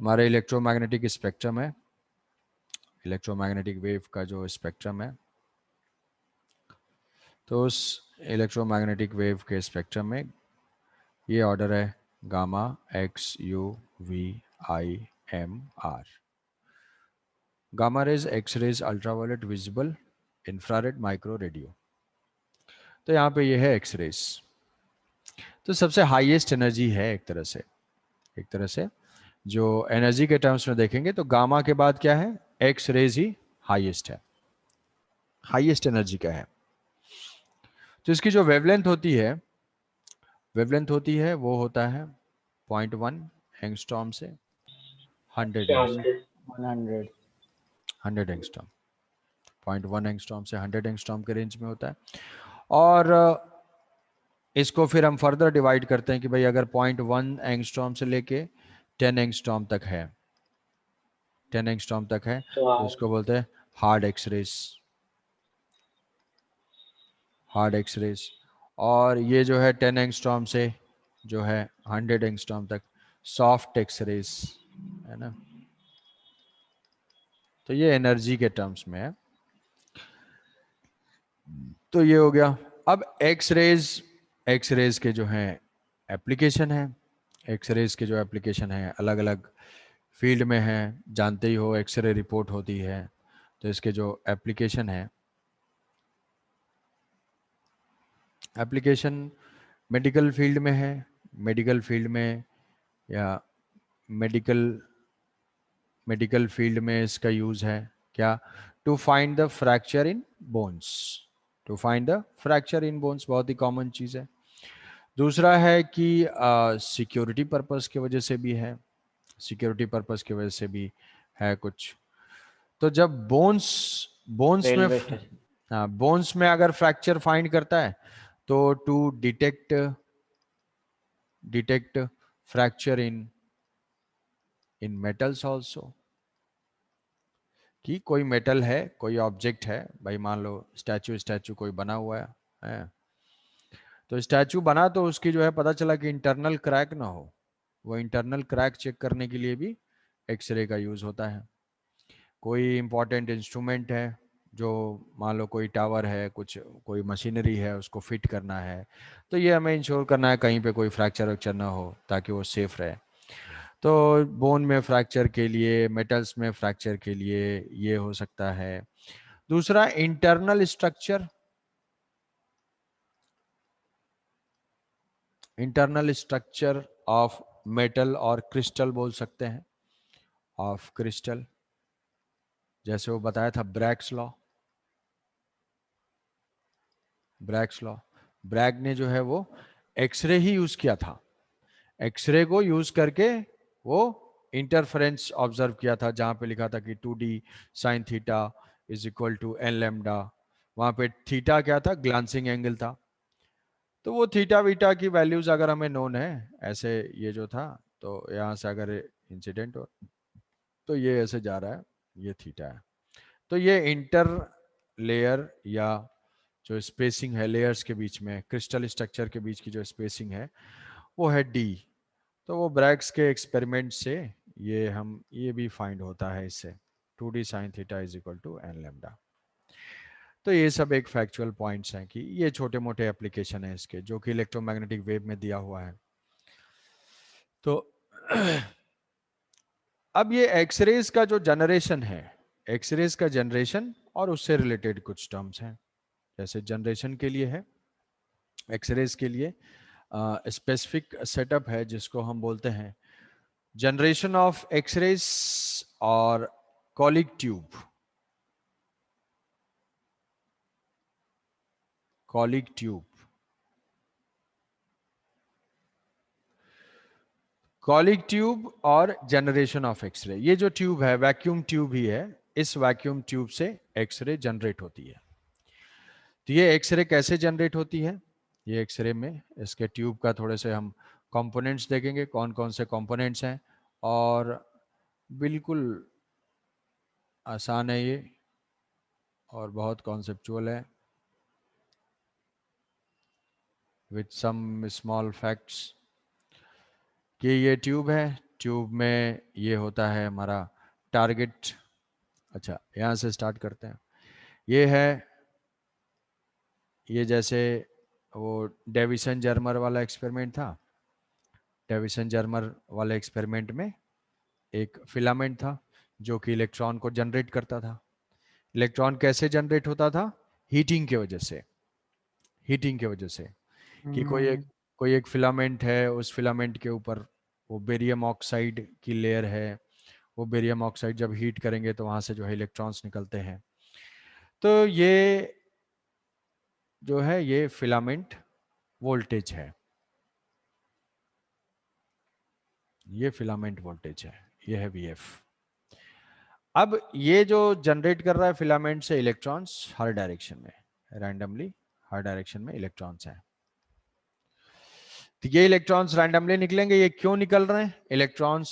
हमारे electromagnetic spectrum है, electromagnetic wave का जो स्पेक्ट्रम है, तो उस इलेक्ट्रोमैग्नेटिक वेव के स्पेक्ट्रम में ये ऑर्डर है gamma, X, U, V, I, M, R. Gamma rays, X rays, ultraviolet, visible, infrared, micro, radio. तो यहाँ पे ये है एक्स रेज। तो सबसे हाईएस्ट एनर्जी है एक तरह से जो एनर्जी के टर्म्स में देखेंगे तो गामा के बाद क्या है, एक्स रेज ही हाईएस्ट है, हाईएस्ट एनर्जी का है। तो इसकी जो वेवलेंथ होती है वो होता है 0.1 एंगस्ट्रॉम से 100 एंगस्ट्रॉम। 100। 100 एंगस्ट्रॉम, 0.1 एंगस्ट्रॉम से 100 एंगस्ट्रॉम के रेंज में होता है। और इसको फिर हम फर्दर डिवाइड करते हैं कि भाई अगर 0.1 एंगस्ट्रॉम से लेके 10 एंगस्ट्रॉम तक है, 10 एंगस्ट्रॉम तक है, तो इसको बोलते हैं hard X rays, hard X rays. और ये जो है 10 एंगस्ट्रॉम से जो है 100 एंगस्ट्रॉम तक सॉफ्ट एक्स रेज है ना। तो ये एनर्जी के टर्म्स में है। तो ये हो गया। अब एक्स रेज के जो हैं एप्लीकेशन है, एक्स रेज के जो एप्लीकेशन है अलग अलग फील्ड में है, जानते ही हो एक्सरे रिपोर्ट होती है। तो इसके जो एप्लीकेशन है, एप्लीकेशन मेडिकल फील्ड में है, मेडिकल फील्ड में या मेडिकल मेडिकल फील्ड में इसका यूज है क्या, to find the fracture in bones, to find the fracture in bones, बहुत ही कॉमन चीज है। दूसरा है कि सिक्योरिटी पर्पस की वजह से भी है, सिक्योरिटी पर्पस की वजह से भी है कुछ। तो जब बोन्स बोन्स में रेलवे स्टेशन। हाँ, बोन्स में अगर फ्रैक्चर फाइंड करता है तो to detect fracture in in metals also, कि कोई मेटल है, कोई ऑब्जेक्ट है, भाई मान लो स्टैचू स्टैचू कोई बना हुआ है, तो स्टैचू बना तो उसकी जो है पता चला कि इंटरनल क्रैक ना हो, वो इंटरनल क्रैक चेक करने के लिए भी एक्सरे का यूज होता है। कोई इंपॉर्टेंट इंस्ट्रूमेंट है, जो मान लो कोई टावर है, कुछ कोई मशीनरी है, उसको फिट करना है, तो ये हमें इंश्योर करना है कहीं पे कोई फ्रैक्चर वैक्चर ना हो ताकि वो सेफ रहे। तो बोन में फ्रैक्चर के लिए, मेटल्स में फ्रैक्चर के लिए ये हो सकता है। दूसरा internal structure, internal structure of metal और क्रिस्टल बोल सकते हैं, ऑफ क्रिस्टल, जैसे वो बताया था Bragg's law, Bragg's law. Bragg ने जो है वो एक्सरे ही यूज किया था, एक्सरे को यूज करके वो इंटरफेरेंस ऑब्जर्व किया था, जहां पे लिखा था कि 2D sine theta is equal to n lambda. वहां पे थीटा क्या था, ग्लांसिंग एंगल था। तो वो थीटा वीटा की वैल्यूज अगर हमें नोन है, ऐसे ये जो था, तो यहाँ से अगर इंसिडेंट हो तो ये ऐसे जा रहा है, ये थीटा है। तो ये इंटर लेयर या जो स्पेसिंग है लेयर्स के बीच में, क्रिस्टल स्ट्रक्चर के बीच की जो स्पेसिंग है वो है डी। तो वो ब्रैग्स के एक्सपेरिमेंट से ये भी फाइंड होता है इससे, 2D sine theta is equal to n lambda. तो ये सब एक फैक्चुअल पॉइंट्स हैं कि ये छोटे मोटे एप्लीकेशन है इसके, जो कि इलेक्ट्रोमैग्नेटिक वेव में दिया हुआ है। तो अब ये एक्सरेज का जो जनरेशन है, एक्सरेज का जनरेशन और उससे रिलेटेड कुछ टर्म्स हैं। जैसे जनरेशन के लिए है, एक्सरेज के लिए स्पेसिफिक सेटअप है जिसको हम बोलते हैं जनरेशन ऑफ एक्सरेज और colic tube, colic tube, colic tube और जनरेशन ऑफ एक्सरे। ये जो ट्यूब है वैक्यूम ट्यूब ही है, इस वैक्यूम ट्यूब से एक्सरे जनरेट होती है। तो ये एक्सरे कैसे जनरेट होती है, ये एक्सरे में इसके ट्यूब का थोड़े से हम कंपोनेंट्स देखेंगे, कौन कौन से कंपोनेंट्स हैं। और बिल्कुल आसान है ये और बहुत कॉन्सेप्चुअल है, विथ सम स्मॉल फैक्ट्स। कि ये ट्यूब है, ट्यूब में ये होता है हमारा टारगेट। अच्छा, यहाँ से स्टार्ट करते हैं। ये है, ये जैसे वो डेविसन जर्मर वाला एक्सपेरिमेंट था। डेविसन जर्मर वाले एक्सपेरिमेंट में एक फिलामेंट था जो कि इलेक्ट्रॉन को जनरेट करता था। इलेक्ट्रॉन कैसे जनरेट होता था? हीटिंग की वजह से। हीटिंग की वजह से कि कोई एक फिलामेंट है, उस फिलामेंट के ऊपर वो बेरियम ऑक्साइड की लेयर है। वो बेरियम ऑक्साइड जब हीट करेंगे तो वहां से जो है इलेक्ट्रॉन्स निकलते हैं। तो ये जो है ये फिलामेंट वोल्टेज है। ये फिलामेंट वोल्टेज है, ये है वीएफ। अब ये जो जनरेट कर रहा है फिलामेंट से इलेक्ट्रॉन्स हर डायरेक्शन में, रैंडमली हर डायरेक्शन में इलेक्ट्रॉन्स हैं। तो ये इलेक्ट्रॉन्स रैंडमली निकलेंगे। ये क्यों निकल रहे हैं electrons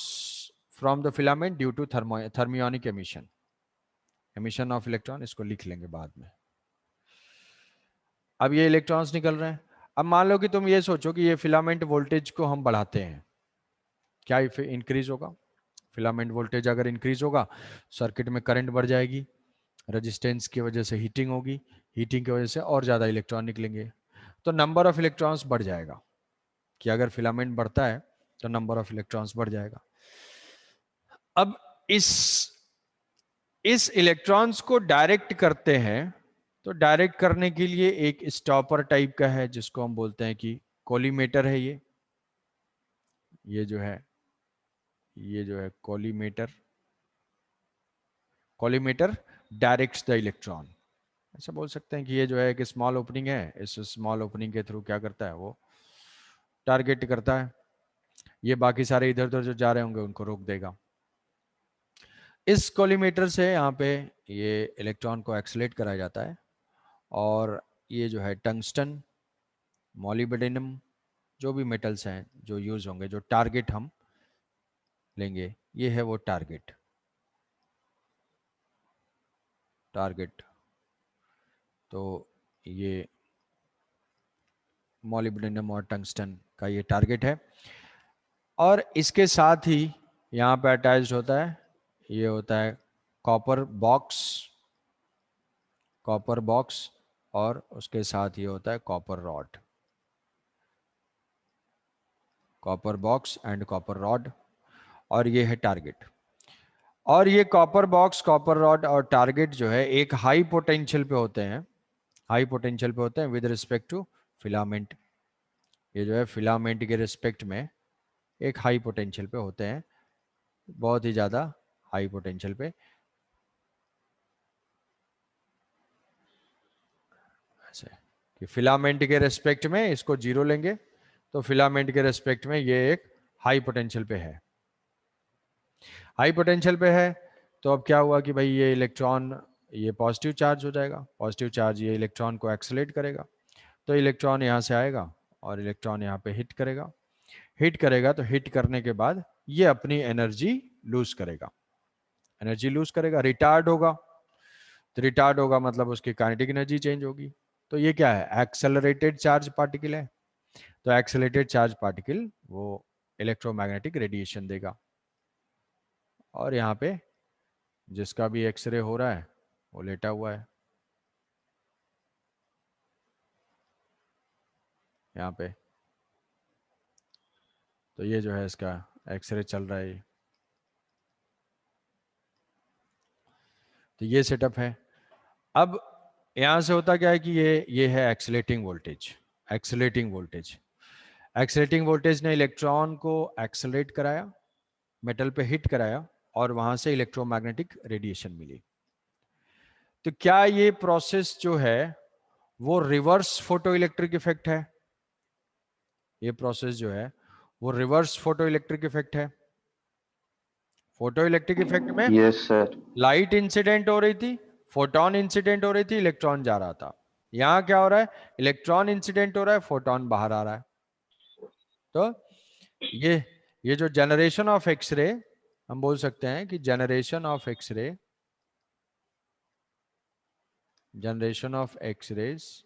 from the filament? Due to thermionic emission. Emission of electron, इसको लिख लेंगे बाद में। अब ये इलेक्ट्रॉन्स निकल रहे हैं। अब मान लो कि तुम ये सोचो कि ये फिलामेंट वोल्टेज को हम बढ़ाते हैं, क्या इंक्रीज होगा? फिलामेंट वोल्टेज अगर इंक्रीज होगा, सर्किट में करंट बढ़ जाएगी, रेजिस्टेंस की वजह से हीटिंग होगी, हीटिंग की वजह से और ज़्यादा इलेक्ट्रॉन निकलेंगे, तो नंबर ऑफ इलेक्ट्रॉन्स बढ़ जाएगा। कि अगर फिलामेंट बढ़ता है तो नंबर ऑफ इलेक्ट्रॉन्स बढ़ जाएगा। अब इस इलेक्ट्रॉन्स को डायरेक्ट करते हैं, तो डायरेक्ट करने के लिए एक स्टॉपर टाइप का है जिसको हम बोलते हैं कि कोलिमेटर है। ये जो है collimator. Collimator directs the electron. ऐसा बोल सकते हैं कि ये जो है एक स्मॉल ओपनिंग है, इस स्मॉल ओपनिंग के थ्रू क्या करता है, वो टारगेट करता है। ये बाकी सारे इधर उधर जो जा रहे होंगे उनको रोक देगा। इस कोलिमेटर से यहाँ पे ये इलेक्ट्रॉन को एक्सलेट कराया जाता है। और ये जो है टंगस्टन, मॉलिब्डेनम, जो भी मेटल्स हैं जो यूज होंगे, जो टारगेट हम लेंगे, ये है वो टारगेट। तो ये मॉलिब्डेनम और टंगस्टन का ये टारगेट है। और इसके साथ ही यहाँ पे अटैच्ड होता है, ये होता है कॉपर बॉक्स। कॉपर बॉक्स, और उसके साथ ये होता है copper rod. Copper box and copper rod, और ये है टारगेट। और ये कॉपर बॉक्स, कॉपर रॉड और टारगेट जो है एक हाई पोटेंशियल पे होते हैं। हाई पोटेंशियल पे होते हैं विद रिस्पेक्ट टू फिलामेंट। ये जो है फिलामेंट के रिस्पेक्ट में एक हाई पोटेंशियल पे होते हैं, बहुत ही ज़्यादा हाई पोटेंशियल पे। ऐसे कि फिलामेंट के रेस्पेक्ट में इसको जीरो लेंगे, तो फिलामेंट के रेस्पेक्ट में ये एक हाई पोटेंशियल पे है। हाई पोटेंशियल पे है, तो अब क्या हुआ कि भाई ये इलेक्ट्रॉन, ये पॉजिटिव चार्ज हो जाएगा। पॉजिटिव चार्ज ये इलेक्ट्रॉन को एक्सेलेरेट करेगा, तो इलेक्ट्रॉन यहाँ से आएगा और इलेक्ट्रॉन यहाँ पे हिट करेगा। हिट करेगा तो हिट करने के बाद ये अपनी एनर्जी लूज करेगा। एनर्जी लूज करेगा, रिटार्ड होगा। तो रिटार्ड होगा मतलब उसकी काइनेटिक एनर्जी चेंज होगी। तो ये क्या है? एक्सेलरेटेड चार्ज पार्टिकल है। तो एक्सेलरेटेड चार्ज पार्टिकल वो इलेक्ट्रोमैग्नेटिक रेडिएशन देगा। और यहाँ पे जिसका भी एक्सरे हो रहा है वो लेटा हुआ है यहाँ पे। तो ये जो है इसका एक्सरे चल रहा है। तो ये सेटअप है। अब यहाँ से होता क्या है कि ये है accelerating voltage. Accelerating voltage, accelerating voltage ने इलेक्ट्रॉन को एक्सेलरेट कराया, मेटल पे हिट कराया, और वहां से इलेक्ट्रोमैग्नेटिक रेडिएशन मिली। तो क्या ये प्रोसेस जो है वो रिवर्स फोटो इलेक्ट्रिक इफेक्ट है? ये प्रोसेस जो है वो रिवर्स फोटो इलेक्ट्रिक इफेक्ट है। फोटो इलेक्ट्रिक इफेक्ट में यस सर। लाइट इंसिडेंट हो रही थी, फोटोन इंसिडेंट हो रही थी, इलेक्ट्रॉन जा रहा था। यहां क्या हो रहा है? इलेक्ट्रॉन इंसिडेंट हो रहा है, फोटोन बाहर आ रहा है। तो ये ये जो जनरेशन ऑफ एक्सरे, हम बोल सकते हैं कि generation of X rays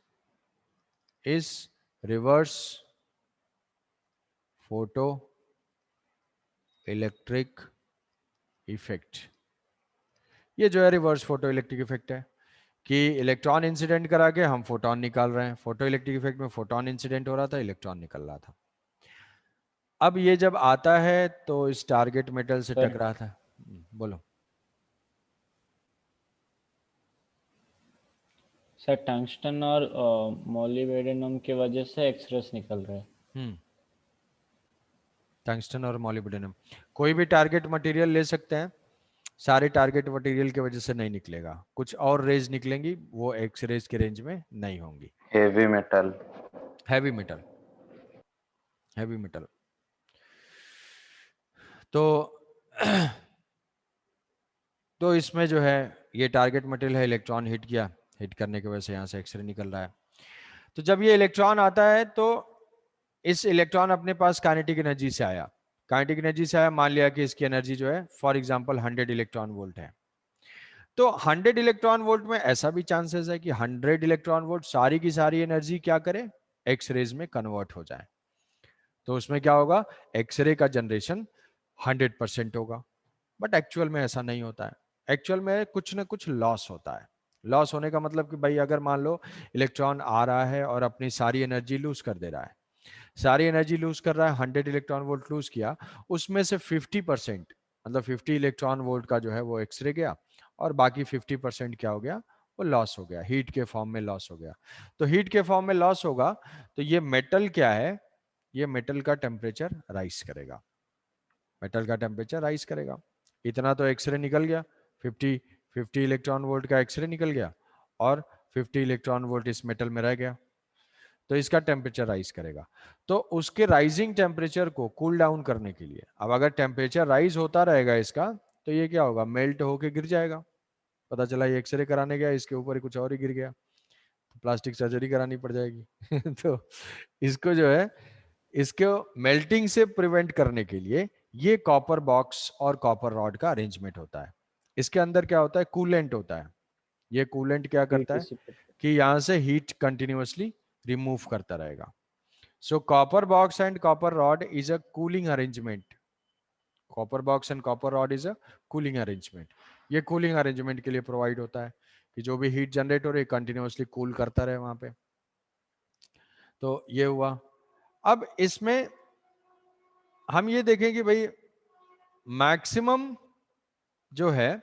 is reverse photo electric effect, ये जो है रिवर्स फोटो इलेक्ट्रिक इफेक्ट है कि इलेक्ट्रॉन इंसिडेंट करा के हम फोटोन निकाल रहे हैं। फोटो इलेक्ट्रिक इफेक्ट में फोटोन इंसिडेंट हो रहा था, इलेक्ट्रॉन निकल रहा था। अब ये जब आता है तो इस टारगेट मेटल से सर टकरा था। बोलो। सर टंगस्टन और मोलिब्डेनम की वजह से एक्सरेस निकल रहे हैं। टंगस्टन और मोलिब्डेनम, कोई भी टारगेट मटेरियल ले सकते हैं, सारे टारगेट मटेरियल की वजह से नहीं निकलेगा, कुछ और रेज निकलेंगी, वो एक्स रेज के रेंज में नहीं होंगी। Heavy metal, heavy metal, heavy metal. तो तो इसमें जो है ये टारगेट मटेरियल है, इलेक्ट्रॉन हिट किया, हिट करने की वजह से यहाँ से एक्सरे निकल रहा है। तो जब ये इलेक्ट्रॉन आता है तो इस इलेक्ट्रॉन अपने पास काइनेटिक एनर्जी से आया, काइनेटिक एनर्जी से आया, मान लिया कि इसकी एनर्जी जो है फॉर एग्जांपल 100 इलेक्ट्रॉन वोल्ट है। तो 100 इलेक्ट्रॉन वोल्ट में ऐसा भी चांसेस है कि 100 इलेक्ट्रॉन वोल्ट सारी की सारी एनर्जी क्या करे, एक्स रेज में कन्वर्ट हो जाए। तो उसमें क्या होगा, एक्सरे का जनरेशन 100% होगा। बट एक्चुअल में ऐसा नहीं होता है। एक्चुअल में कुछ ना कुछ लॉस होता है। लॉस होने का मतलब कि भाई अगर मान लो इलेक्ट्रॉन आ रहा है और अपनी सारी एनर्जी लूज कर दे रहा है, सारी एनर्जी लूज कर रहा है, 100 इलेक्ट्रॉन वोल्ट लूज किया, उसमें से 50% मतलब 50 इलेक्ट्रॉन वोल्ट का जो है वो एक्सरे गया, और बाकी 50% क्या हो गया, वो लॉस हो गया, हीट के फॉर्म में लॉस हो गया। तो हीट के फॉर्म में लॉस होगा तो ये मेटल क्या है, ये मेटल का टेम्परेचर राइज करेगा, मेटल का टेम्परेचर राइज करेगा। इतना तो एक्सरे निकल गया, 50 इलेक्ट्रॉन वोल्ट का एक्सरे निकल गया, और 50 इलेक्ट्रॉन वोल्ट इस मेटल में रह गया, तो इसका टेम्परेचर राइज करेगा। तो उसके राइजिंग टेम्परेचर को कूल डाउन करने के लिए, अब अगर टेम्परेचर राइज होता रहेगा इसका, तो ये क्या होगा, मेल्ट होके गिर जाएगा। पता चला ये एक्सरे कराने गया, इसके ऊपर ही कुछ और ही गिर गया, तो प्लास्टिक सर्जरी करानी पड़ जाएगी। तो इसको जो है, इसको मेल्टिंग से प्रिवेंट करने के लिए ये कॉपर बॉक्स और कॉपर रॉड का अरेंजमेंट होता है। इसके अंदर क्या होता है, कूलेंट होता है। ये कूलेंट क्या करता है कि यहां से हीट कंटिन्यूअसली रिमूव करता रहेगा। So copper box and copper rod is a cooling arrangement. Copper box and copper rod is a cooling arrangement. ये cooling arrangement के लिए provide होता है कि जो भी heat generate हो रही है continuously cool करता रहे वहां पे। तो ये हुआ। अब इसमें हम ये देखें कि भाई मैक्सिमम जो है,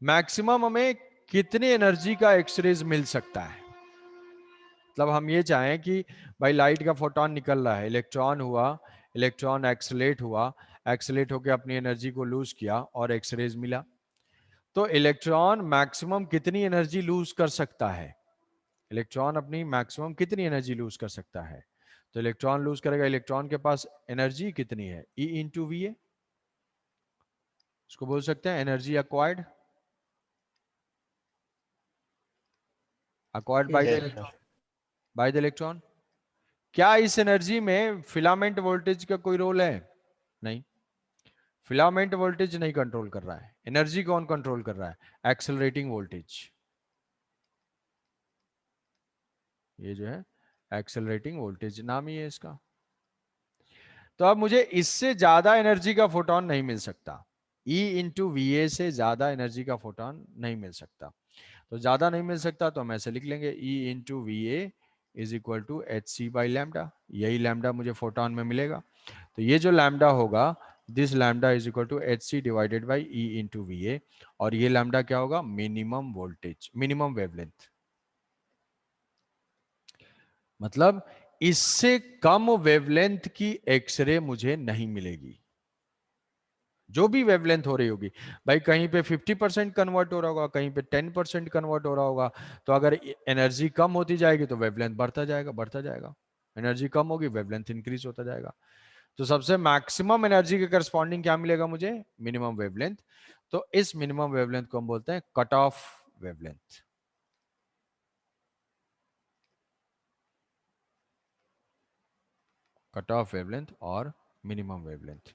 मैक्सिमम हमें कितनी एनर्जी का एक्सरेज मिल सकता है। मतलब हम ये चाहें कि भाई लाइट का फोटोन निकल रहा है, इलेक्ट्रॉन हुआ, इलेक्ट्रॉन एक्सलेट हुआ, एक्सलेट होकर अपनी एनर्जी को लूज किया और एक्सरेज मिला। तो इलेक्ट्रॉन मैक्सिमम कितनी एनर्जी लूज कर सकता है, इलेक्ट्रॉन अपनी मैक्सिमम कितनी एनर्जी लूज कर सकता है। तो इलेक्ट्रॉन लूज करेगा, इलेक्ट्रॉन के पास एनर्जी कितनी है, ई इंटू वी ए, उसको बोल सकते हैं energy acquired, acquired by the electron. क्या इस एनर्जी में फिलामेंट वोल्टेज का कोई रोल है, नहीं। फिलामेंट वोल्टेज नहीं कंट्रोल कर रहा है, एनर्जी कौन कंट्रोल कर रहा है, एक्सेलरेटिंग वोल्टेज। ये जो है एक्सेलरेटिंग वोल्टेज नाम ही है इसका। तो अब मुझे इससे ज्यादा एनर्जी का फोटोन नहीं मिल सकता, E इंटू वी ए से ज्यादा एनर्जी का फोटोन नहीं मिल सकता। तो ज्यादा नहीं मिल सकता तो हम ऐसे लिख लेंगे E into V A is equal to H C by lambda, यही लैम्डा मुझे फोटोन में मिलेगा। तो ये जो लैम्डा होगा, this lambda is equal to H C divided by E into V A, और ये लैम्डा क्या होगा, मिनिमम वोल्टेज, मिनिमम वेवलेंथ। मतलब इससे कम वेवलेंथ की एक्सरे मुझे नहीं मिलेगी, जो भी वेवलेंथ हो रही होगी। भाई कहीं पे 50% कन्वर्ट हो रहा होगा, कहीं पे 10% कन्वर्ट हो रहा होगा। तो अगर एनर्जी कम होती जाएगी तो वेवलेंथ बढ़ता जाएगा, बढ़ता जाएगा, एनर्जी कम होगी वेवलेंथ इंक्रीज होता जाएगा। तो सबसे मैक्सिमम एनर्जी के करस्पॉन्डिंग क्या मिलेगा मुझे, मिनिमम वेवलेंथ। तो इस मिनिमम वेवलेंथ को हम बोलते हैं cut off wavelength. Cut off wavelength और मिनिमम वेवलेंथ,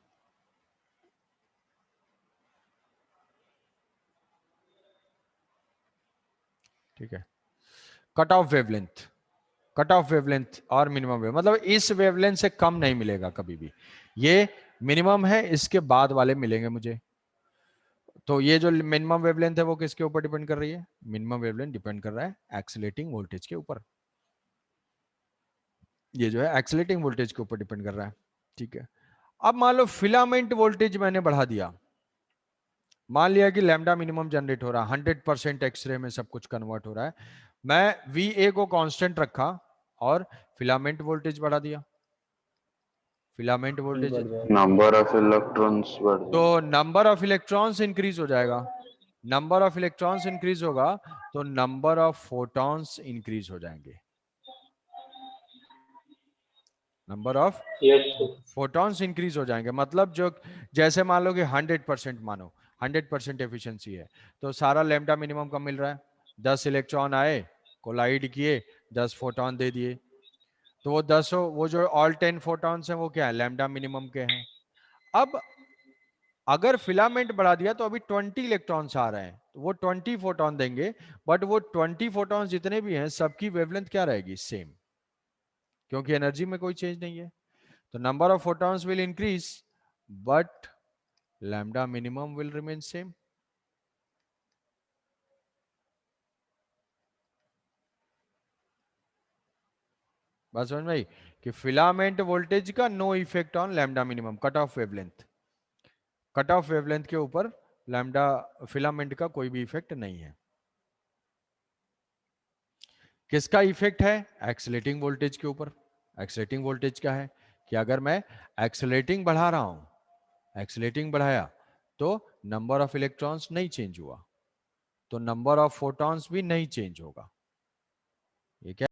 ठीक है। Cut off wavelength, cut off wavelength और मिनिमम वेव, मतलब इस वेवलेंथ से कम नहीं मिलेगा कभी भी। ये मिनिमम है, इसके बाद वाले मिलेंगे मुझे। तो ये जो मिनिमम वेवलेंथ है वो किसके ऊपर डिपेंड कर रही है? मिनिमम वेवलेंथ डिपेंड कर रहा है एक्सीलेटिंग वोल्टेज के ऊपर। ये जो है एक्सीलेटिंग वोल्टेज के ऊपर डिपेंड कर रहा है, ठीक है। अब मान लो फिलामेंट वोल्टेज मैंने बढ़ा दिया, मान लिया कि लैम्डा मिनिमम जनरेट हो रहा है, 100% एक्सरे में सब कुछ कन्वर्ट हो रहा है, मैं VA को कांस्टेंट रखा और फिलामेंट वोल्टेज बढ़ा दिया। फिलामेंट वोल्टेज, बढ़ जाएगा। नंबर ऑफ इलेक्ट्रॉन्स बढ़ तो जाएगा। नंबर ऑफ इलेक्ट्रॉन्स इंक्रीज हो जाएगा। नंबर ऑफ इलेक्ट्रॉन्स इंक्रीज होगा तो नंबर ऑफ फोटॉन्स इंक्रीज हो जाएंगे। Number of yes sir. Photons increase हो जाएंगे, मतलब जो, जैसे मान लो कि 100% मानो, 100% एफिशिएंसी है, तो सारा लैम्डा मिनिमम का मिल रहा है। 10 इलेक्ट्रॉन आए, कोलाइड किए, 10 फोटॉन दे दिए, तो वो 10, वो जो ऑल 10 फोटॉन्स हैं वो क्या है? लैम्डा मिनिमम के हैं। अब अगर फिलामेंट बढ़ा दिया तो अभी 20 इलेक्ट्रॉन्स आ रहे हैं, तो वो 20 फोटॉन देंगे, बट वो 20 फोटॉन्स जितने भी हैं सबकी वेवलेंथ क्या रहेगी? सेम, क्योंकि एनर्जी में कोई चेंज नहीं है। तो number of photons will increase, but lambda minimum will remain same. बात समझ में आई कि फिलामेंट वोल्टेज का no effect on lambda minimum, cut off wavelength, cut off wavelength के ऊपर लैम्डा फिलामेंट का कोई भी इफेक्ट नहीं है। किसका इफेक्ट है? एक्सेलेटिंग वोल्टेज के ऊपर। एक्सेलेटिंग वोल्टेज क्या है कि अगर मैं एक्सेलेटिंग बढ़ा रहा हूं, एक्सेलेटिंग बढ़ाया तो नंबर ऑफ इलेक्ट्रॉन्स नहीं चेंज हुआ, तो नंबर ऑफ फोटॉन्स भी नहीं चेंज होगा। ये क्या